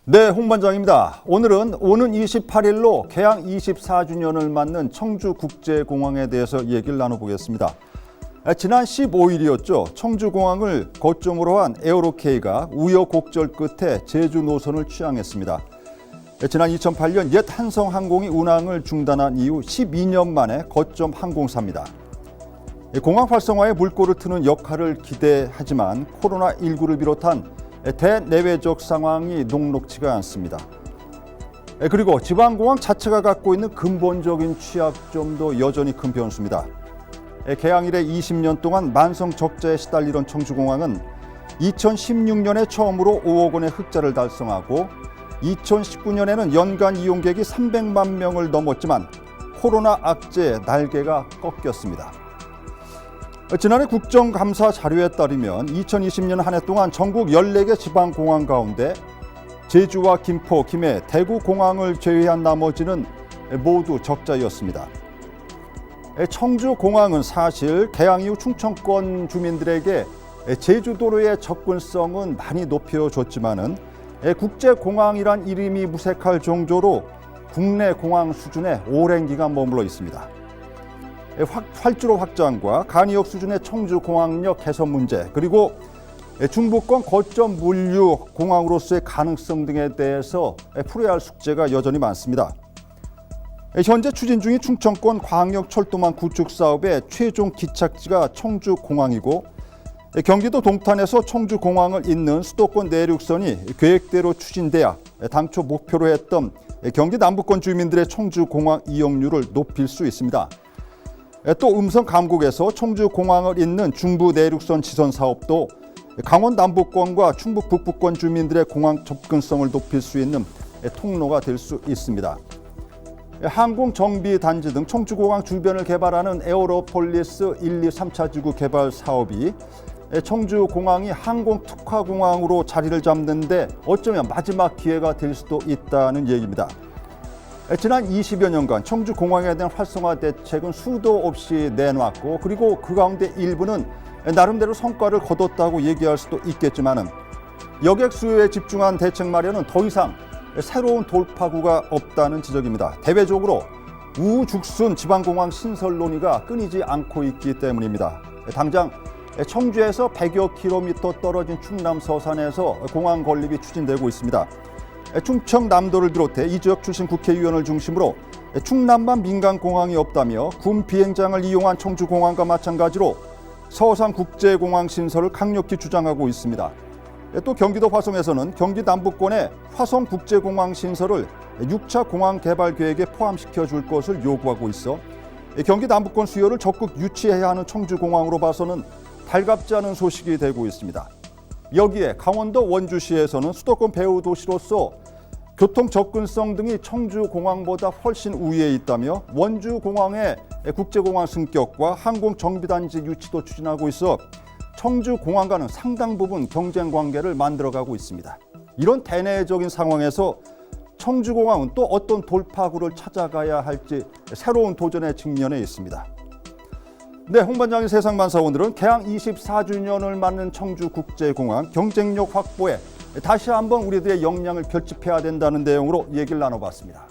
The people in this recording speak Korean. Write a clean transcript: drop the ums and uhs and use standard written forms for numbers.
네, 홍반장입니다. 오늘은 오는 28일로 개항 24주년을 맞는 청주국제공항에 대해서 얘기를 나눠보겠습니다. 지난 15일이었죠. 청주공항을 거점으로 한 에어로케이가 우여곡절 끝에 제주 노선을 취항했습니다. 지난 2008년 옛 한성항공이 운항을 중단한 이후 12년 만에 거점 항공사입니다. 공항 활성화에 물꼬를 트는 역할을 기대하지만 코로나19를 비롯한 대내외적 상황이 녹록지가 않습니다. 그리고 지방공항 자체가 갖고 있는 근본적인 취약점도 여전히 큰 변수입니다. 개항 이래 20년 동안 만성 적자에 시달리던 청주공항은 2016년에 처음으로 5억 원의 흑자를 달성하고 2019년에는 연간 이용객이 300만 명을 넘었지만 코로나 악재에 날개가 꺾였습니다. 지난해 국정감사 자료에 따르면 2020년 한 해 동안 전국 14개 지방공항 가운데 제주와 김포, 김해, 대구 공항을 제외한 나머지는 모두 적자였습니다. 청주공항은 사실 개항 이후 충청권 주민들에게 제주도로의 접근성은 많이 높여줬지만은 국제공항이란 이름이 무색할 정도로 국내 공항 수준에 오랜 기간 머물러 있습니다. 활주로 확장과 간이역 수준의 청주공항역 개선 문제, 그리고 중부권 거점 물류 공항으로서의 가능성 등에 대해서 풀어야 할 숙제가 여전히 많습니다. 현재 추진 중인 충청권 광역철도망 구축 사업의 최종 기착지가 청주공항이고 경기도 동탄에서 청주공항을 잇는 수도권 내륙선이 계획대로 추진돼야 당초 목표로 했던 경기 남부권 주민들의 청주공항 이용률을 높일 수 있습니다. 또 음성 감곡에서 청주공항을 잇는 중부 내륙선 지선 사업도 강원 남부권과 충북 북부권 주민들의 공항 접근성을 높일 수 있는 통로가 될 수 있습니다. 항공정비단지 등 청주공항 주변을 개발하는 에어로폴리스 1, 2, 3차 지구 개발 사업이 청주공항이 항공특화공항으로 자리를 잡는데 어쩌면 마지막 기회가 될 수도 있다는 얘기입니다. 지난 20여 년간 청주공항에 대한 활성화 대책은 수도 없이 내놨고 그리고 그 가운데 일부는 나름대로 성과를 거뒀다고 얘기할 수도 있겠지만은 여객 수요에 집중한 대책 마련은 더 이상 새로운 돌파구가 없다는 지적입니다. 대외적으로 우죽순 지방공항 신설 논의가 끊이지 않고 있기 때문입니다. 당장 청주에서 100여 킬로미터 떨어진 충남 서산에서 공항 건립이 추진되고 있습니다. 충청남도를 비롯해 이 지역 출신 국회의원을 중심으로 충남만 민간공항이 없다며 군 비행장을 이용한 청주공항과 마찬가지로 서산국제공항 신설을 강력히 주장하고 있습니다. 또 경기도 화성에서는 경기 남부권의 화성국제공항 신설을 6차 공항 개발 계획에 포함시켜 줄 것을 요구하고 있어 경기 남부권 수요를 적극 유치해야 하는 청주공항으로 봐서는 달갑지 않은 소식이 되고 있습니다. 여기에 강원도 원주시에서는 수도권 배후 도시로서 교통 접근성 등이 청주공항보다 훨씬 우위에 있다며 원주공항의 국제공항 승격과 항공정비단지 유치도 추진하고 있어 청주공항과는 상당 부분 경쟁 관계를 만들어가고 있습니다. 이런 대내적인 상황에서 청주공항은 또 어떤 돌파구를 찾아가야 할지 새로운 도전에 직면해 있습니다. 네, 홍반장의 세상만사 오늘은 개항 24주년을 맞는 청주국제공항 경쟁력 확보에 다시 한번 우리들의 역량을 결집해야 된다는 내용으로 얘기를 나눠봤습니다.